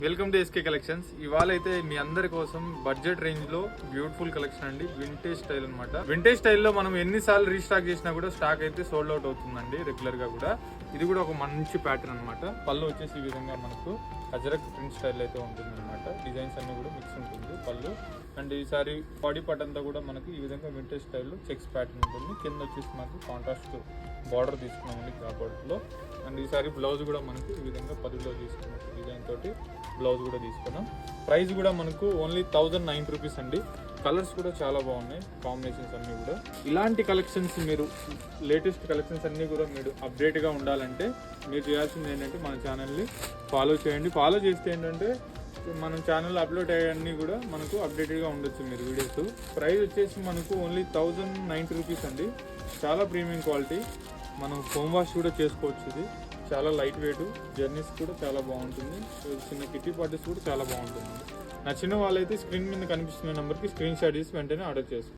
Welcome to SK collections. ఇవాళ అయితే మీ అందరి కోసం బడ్జెట్ రేంజ్ లో బ్యూటిఫుల్ కలెక్షన్ అండి. వింటేజ్ స్టైల్ అనమాట. వింటేజ్ స్టైల్లో మనం ఎన్నిసార్లు రీస్టాక్ చేసినా కూడా స్టాక్ అయితే సోల్డ్ అవుట్ అవుతుందండి రెగ్యులర్ గా కూడా. ఇది కూడా ఒక మంచి ప్యాటర్న్ అనమాట. పళ్ళు వచ్చేసి ఈ విధంగా మనకు అజరక్ ప్రింట్ స్టైల్ అయితే ఉంటుంది అనమాట. డిజైన్స్ అన్ని కూడా మిక్స్ ఉంటుంది పళ్ళు. అండ్ ఈసారి బాడీ పార్ట్ అంతా కూడా మనకి ఈ విధంగా వింటేజ్ స్టైల్లో చెక్స్ ప్యాటర్న్ ఉంటుంది. కింద వచ్చేసి మనకు కాంట్రాస్ట్ బార్డర్ తీసుకున్నామండి కాపర్లో. అండ్ ఈసారి బ్లౌజ్ కూడా మనకు ఈ విధంగా 10లో తీసుకున్నాం డిజైన్ తోటి బ్లౌజ్ కూడా తీసుకున్నాం. ప్రైస్ కూడా మనకు ఓన్లీ 1009 రూపీస్ అండి. కలర్స్ కూడా చాలా బాగున్నాయి, కాంబినేషన్స్ అన్నీ కూడా. ఇలాంటి కలెక్షన్స్ మీరు లేటెస్ట్ కలెక్షన్స్ అన్నీ కూడా మీరు అప్డేట్గా ఉండాలంటే మీరు చేయాల్సింది ఏంటంటే మన ఛానల్ని ఫాలో చేయండి. ఫాలో చేస్తే ఏంటంటే మన ఛానల్ అప్లోడ్ అయ్యన్నీ కూడా మనకు అప్డేటెడ్గా ఉండొచ్చు మీరు వీడియోస్. ప్రైస్ వచ్చేసి మనకు ఓన్లీ 1090 రూపీస్ అండి. చాలా ప్రీమియం క్వాలిటీ. మనం హోమ్ వాష్ కూడా చేసుకోవచ్చు. ఇది చాలా లైట్ వెయిట్, జర్నీస్ కూడా చాలా బాగుంటుంది. చిన్న కిట్టి పార్టీస్ కూడా చాలా బాగుంటుంది. నచ్చిన వాళ్ళైతే స్క్రీన్ మీద కనిపిస్తున్న నెంబర్కి స్క్రీన్ షాట్ చేసి వెంటనే ఆర్డర్ చేసుకోండి.